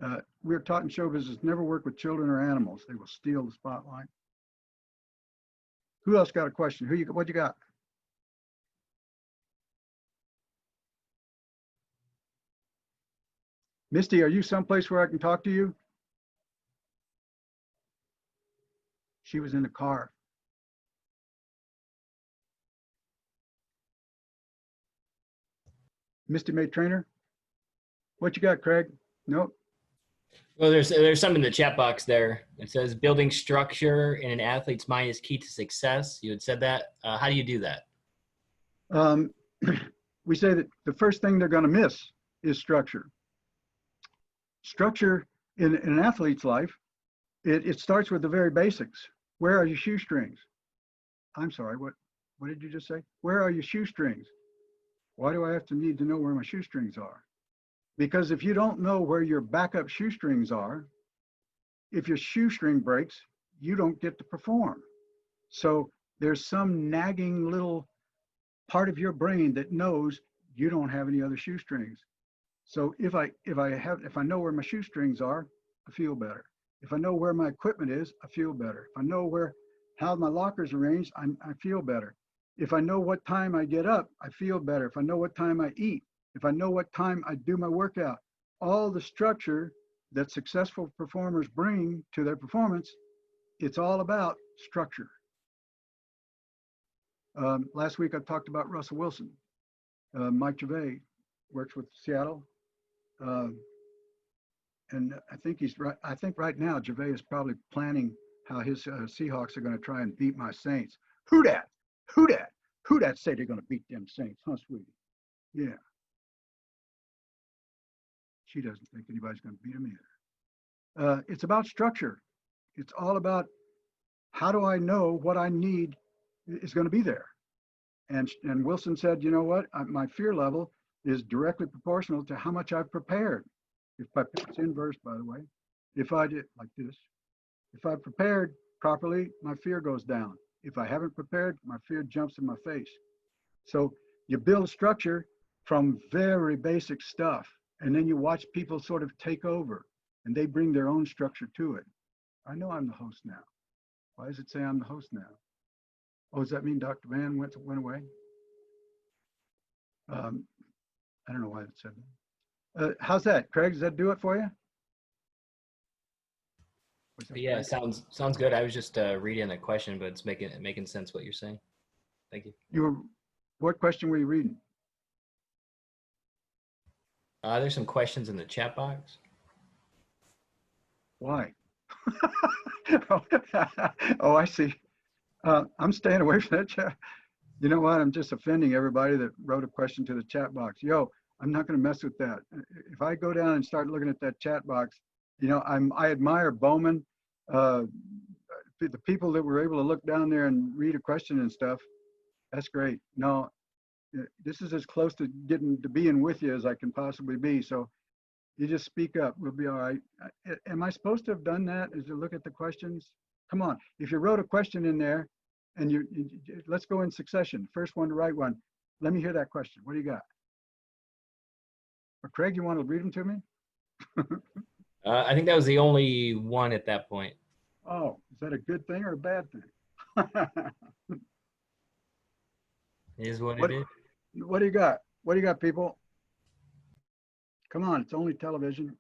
want? We're taught in show business, never work with children or animals. They will steal the spotlight. Who else got a question? What you got? Misty, are you someplace where I can talk to you? She was in the car. Misty May Trainer? What you got, Craig? Nope. Well, there's some in the chat box there. It says building structure in an athlete's mind is key to success. You had said that. How do you do that? We say that the first thing they're going to miss is structure. Structure in an athlete's life, it starts with the very basics. Where are your shoestrings? I'm sorry, what did you just say? Where are your shoestrings? Why do I have to need to know where my shoestrings are? Because if you don't know where your backup shoestrings are, if your shoestring breaks, you don't get to perform. So there's some nagging little part of your brain that knows you don't have any other shoestrings. So if I know where my shoestrings are, I feel better. If I know where my equipment is, I feel better. If I know how my locker's arranged, I feel better. If I know what time I get up, I feel better. If I know what time I eat, if I know what time I do my workout, all the structure that successful performers bring to their performance, it's all about structure. Last week I talked about Russell Wilson. Mike Gervais works with Seattle. And I think he's right. I think right now Gervais is probably planning how his Seahawks are going to try and beat my Saints. Who dat? Who dat? Who dat say they're going to beat them Saints, huh, sweetie? Yeah. She doesn't think anybody's going to beat them either. It's about structure. It's all about how do I know what I need is going to be there. And Wilson said, you know what? My fear level is directly proportional to how much I've prepared. If it's inverse, by the way, if I did like this, if I prepared properly, my fear goes down. If I haven't prepared, my fear jumps in my face. So you build a structure from very basic stuff, and then you watch people sort of take over, and they bring their own structure to it. I know I'm the host now. Why does it say I'm the host now? Oh, does that mean Dr. Van went away? I don't know why it said that. How's that, Craig? Does that do it for you? Yeah, sounds good. I was just reading the question, but it's making sense what you're saying. Thank you. What question were you reading? There's some questions in the chat box. Why? Oh, I see. I'm staying away from that chat. You know what? I'm just offending everybody that wrote a question to the chat box. Yo, I'm not going to mess with that. If I go down and start looking at that chat box, you know, I admire Bowman, the people that were able to look down there and read a question and stuff. That's great. No, this is as close to getting to being with you as I can possibly be. So you just speak up. We'll be all right. Am I supposed to have done that? Is to look at the questions? Come on. If you wrote a question in there, and let's go in succession. First one to write one. Let me hear that question. What do you got? Or Craig, you want to read them to me? I think that was the only one at that point. Oh, is that a good thing or a bad thing? It is what it is. What do you got? What do you got, people? Come on, it's only television.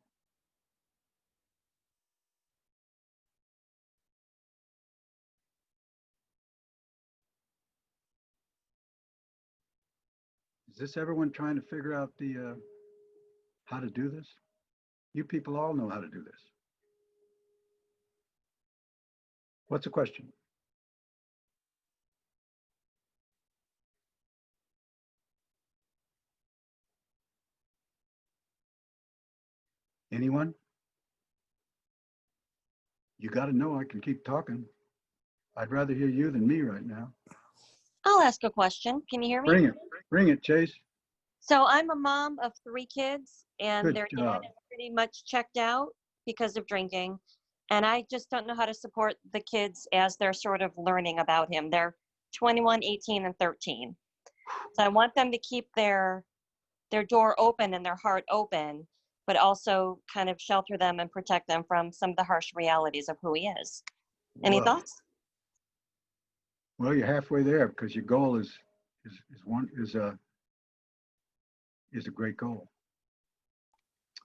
Is this everyone trying to figure out the how to do this? You people all know how to do this. What's the question? Anyone? You got to know I can keep talking. I'd rather hear you than me right now. I'll ask a question. Can you hear me? Bring it, Chase. So I'm a mom of 3 kids, and Good their job. dad is pretty much checked out because of drinking. And I just don't know how to support the kids as they're sort of learning about him. They're 21, 18, and 13. So I want them to keep their door open and their heart open, but also kind of shelter them and protect them from some of the harsh realities of who he is. Any Well, thoughts? Well, you're halfway there because your goal is a great goal.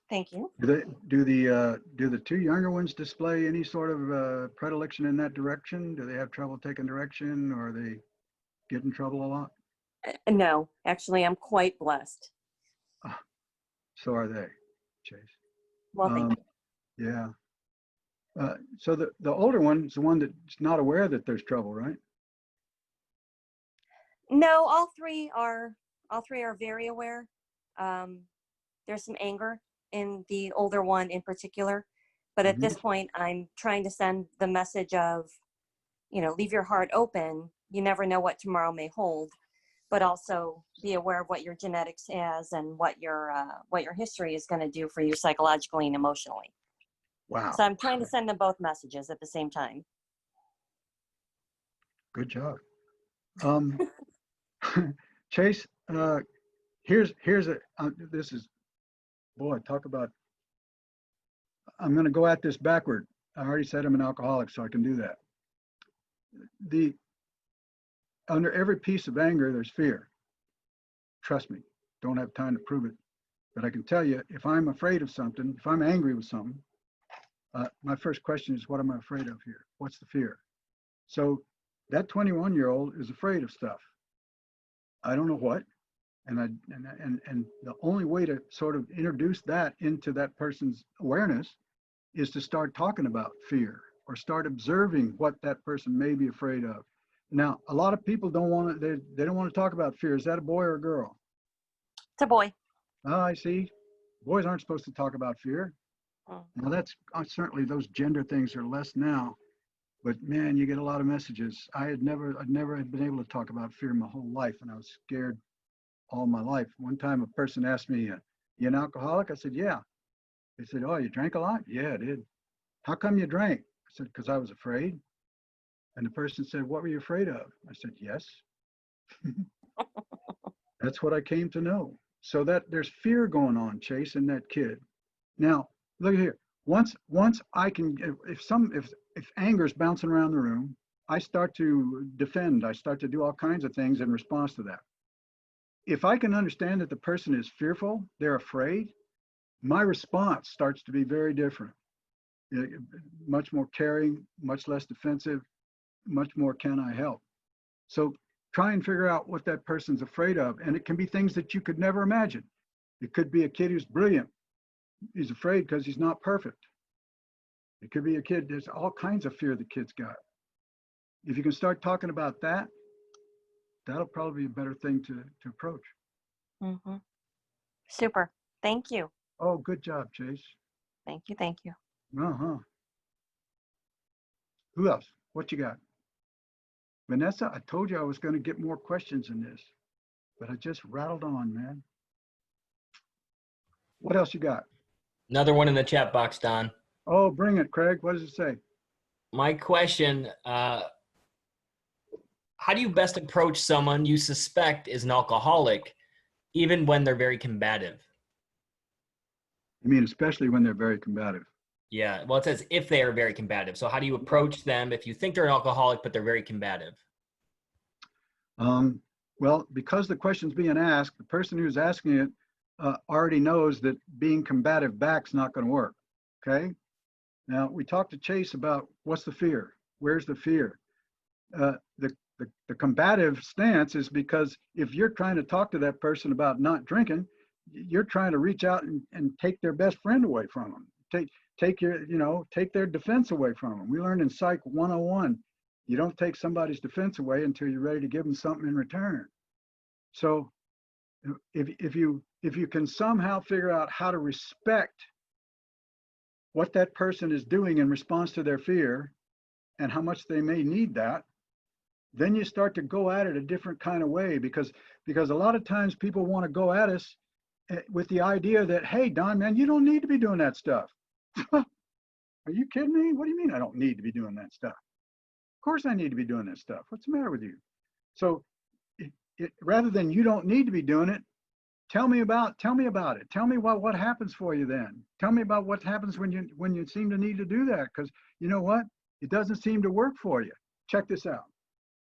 Thank you. Do the 2 younger ones display any sort of predilection in that direction? Do they have trouble taking direction, or they get in trouble a lot? No, actually, I'm quite blessed. So are they, Chase. Well, thank you. Yeah. So the older one is the one that's not aware that there's trouble, right? No, all three are very aware. There's some anger in the older one in particular, but at this point, I'm trying to send the message of, leave your heart open. You never know what tomorrow may hold, but also be aware of what your genetics has and what your history is going to do for you psychologically and emotionally. Wow. So I'm trying to send them both messages at the same time. Good job. Chase, here's this is boy, talk about, I'm going to go at this backward. I already said I'm an alcoholic, so I can do that. Under every piece of anger, there's fear. Trust me, don't have time to prove it. But I can tell you, if I'm afraid of something, if I'm angry with something, my first question is, what am I afraid of here? What's the fear? So that 21-year-old is afraid of stuff. I don't know what. And the only way to sort of introduce that into that person's awareness is to start talking about fear or start observing what that person may be afraid of. Now, a lot of people don't want to, they don't want to talk about fear. Is that a boy or a girl? It's a boy. Oh, I see. Boys aren't supposed to talk about fear. Oh. Now that's certainly, those gender things are less now, but man, you get a lot of messages. I'd never had been able to talk about fear my whole life, and I was scared all my life. One time a person asked me, you an alcoholic? I said, yeah. They said, oh, you drank a lot? Yeah, I did. How come you drank? I said, because I was afraid. And the person said, what were you afraid of? I said, yes. That's what I came to know. So that there's fear going on, Chase, in that kid. Now, look here. Once I can, if anger's bouncing around the room, I start to defend. I start to do all kinds of things in response to that. If I can understand that the person is fearful, they're afraid, my response starts to be very different. Much more caring, much less defensive, much more can I help. So try and figure out what that person's afraid of. And it can be things that you could never imagine. It could be a kid who's brilliant. He's afraid because he's not perfect. It could be a kid, there's all kinds of fear the kid's got. If you can start talking about that, that'll probably be a better thing to approach. Mm-hmm. Super. Thank you. Oh, good job, Chase. Thank you. Thank you. Uh-huh. Who else? What you got? Vanessa, I told you I was going to get more questions in this, but I just rattled on, man. What else you got? Another one in the chat box, Don. Oh, bring it, Craig. What does it say? My question, how do you best approach someone you suspect is an alcoholic, even when they're very combative? You mean especially when they're very combative? Yeah, well, it says if they are very combative. So how do you approach them if you think they're an alcoholic, but they're very combative? Well, because the question's being asked, the person who's asking it already knows that being combative back's not going to work, okay? Now, we talked to Chase about what's the fear? Where's the fear? The combative stance is because if you're trying to talk to that person about not drinking, you're trying to reach out and take their best friend away from them. Take their defense away from them. We learned in Psych 101, you don't take somebody's defense away until you're ready to give them something in return. So if you can somehow figure out how to respect what that person is doing in response to their fear and how much they may need that, then you start to go at it a different kind of way, because a lot of times people want to go at us with the idea that, hey, Don, man, you don't need to be doing that stuff. Are you kidding me? What do you mean I don't need to be doing that stuff? Of course I need to be doing that stuff. What's the matter with you? So rather than you don't need to be doing it, tell me about it. Tell me what happens for you then. Tell me about what happens when you seem to need to do that, because you know what? It doesn't seem to work for you. Check this out.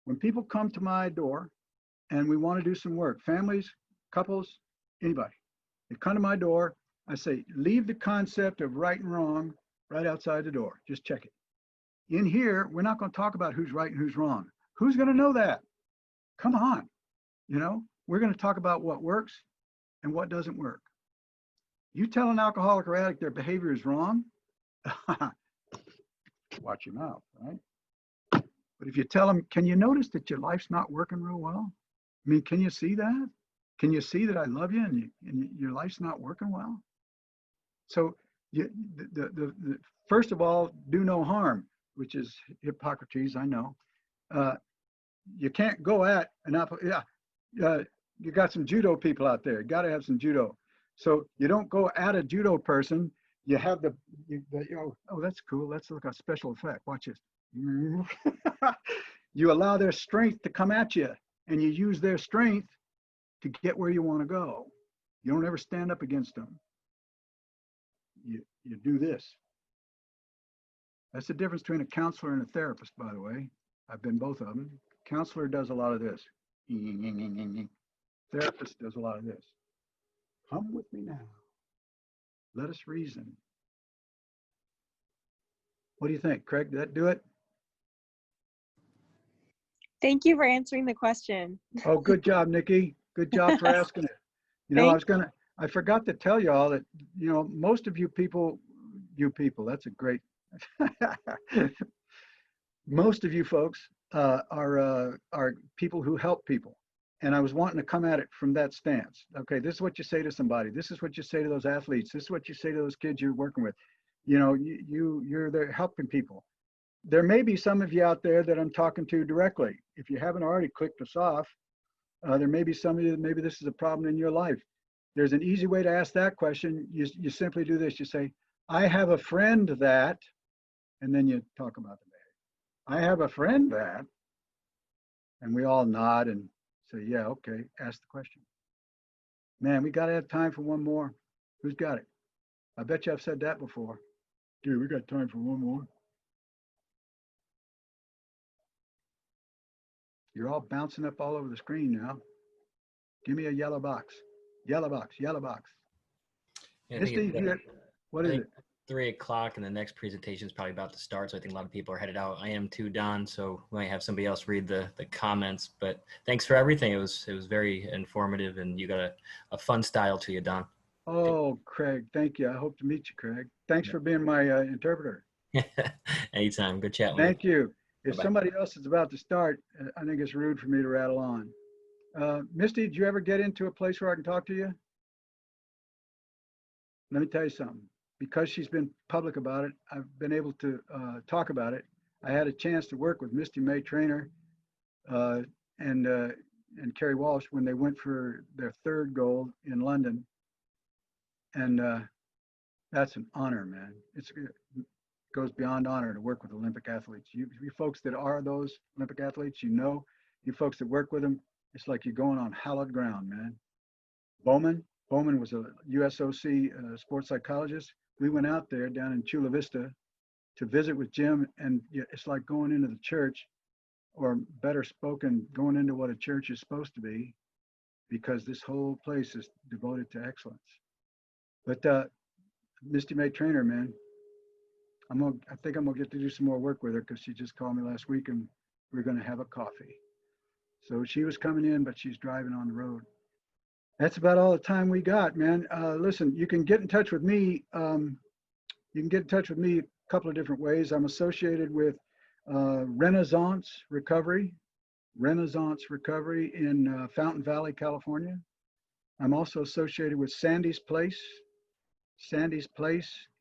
When people come to my door and we want to do some work, families, couples, anybody, they come to my door, I say, leave the concept of right and wrong right outside the door. Just check it. In here, we're not going to talk about who's right and who's wrong. Who's going to know that? Come on. We're going to talk about what works and what doesn't work. You tell an alcoholic or addict their behavior is wrong, watch your mouth, right? But if you tell them, can you notice that your life's not working real well? I mean, can you see that? Can you see that I love you and your life's not working well? So first of all, do no harm, which is Hippocrates, I know. You can't go at an you got some judo people out there. You got to have some judo. So you don't go at a judo person. You have oh, that's cool. That's like a special effect. Watch this. You allow their strength to come at you, and you use their strength to get where you want to go. You don't ever stand up against them. you do this. That's the difference between a counselor and a therapist, by the way. I've been both of them. Counselor does a lot of this. Therapist does a lot of this. Come with me now. Let us reason. What do you think, Craig? Did that do it? Thank you for answering the question. Oh, good job, Nikki. Good job for asking it. You know, I forgot to tell you all that, you know, most of you people, that's a great, most of you folks are people who help people. And I was wanting to come at it from that stance. Okay, this is what you say to somebody. This is what you say to those athletes. This is what you say to those kids you're working with. You know, you're there helping people. There may be some of you out there that I'm talking to directly. If you haven't already clicked us off, there may be some of you that maybe this is a problem in your life. There's an easy way to ask that question. You simply do this. You say, I have a friend that, and then you talk about the behavior. I have a friend that, and we all nod and say, yeah, okay, ask the question. Man, we got to have time for one more. Who's got it? I bet you I've said that before. Dude, we got time for one more. You're all bouncing up all over the screen now. Give me a yellow box. Yellow box, yellow box. Yeah, I think Misty, it's, what is it? 3 o'clock and the next presentation is probably about to start. So I think a lot of people are headed out. I am too, Don. So we might have somebody else read the comments, but thanks for everything. It was very informative and you got a fun style to you, Don. Oh, Craig, thank you. I hope to meet you, Craig. Thanks for being my interpreter. Anytime. Good chatting with Thank you. If Bye-bye. somebody else is about to start, I think it's rude for me to rattle on. Misty, did you ever get into a place where I can talk to you? Let me tell you something. Because she's been public about it, I've been able to talk about it. I had a chance to work with Misty May Trainer and Kerry Walsh when they went for their 3rd gold in London. And that's an honor, man. It goes beyond honor to work with Olympic athletes. You folks that are those Olympic athletes, you know, you folks that work with them, it's like you're going on hallowed ground, man. Bowman was a USOC sports psychologist. We went out there down in Chula Vista to visit with Jim, and it's like going into the church, or better spoken, going into what a church is supposed to be, because this whole place is devoted to excellence. But Misty May Trainer, man, I think I'm gonna get to do some more work with her because she just called me last week and we're gonna have a coffee. So she was coming in, but she's driving on the road. That's about all the time we got, man. Listen, you can get in touch with me. You can get in touch with me a couple of different ways. I'm associated with Renaissance Recovery in Fountain Valley, California. I'm also associated with Sandy's Place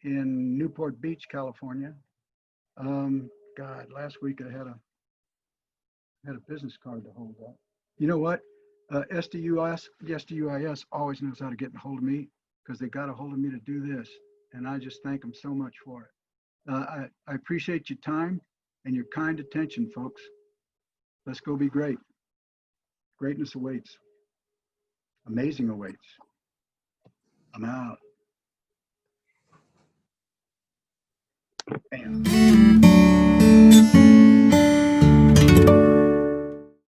in Newport Beach, California. God, last week I had a business card to hold up. You know what? SDUIS always knows how to get a hold of me because they got a hold of me to do this. And I just thank them so much for it. I appreciate your time and your kind attention, folks. Let's go be great. Greatness awaits. Amazing awaits. I'm out. Bam.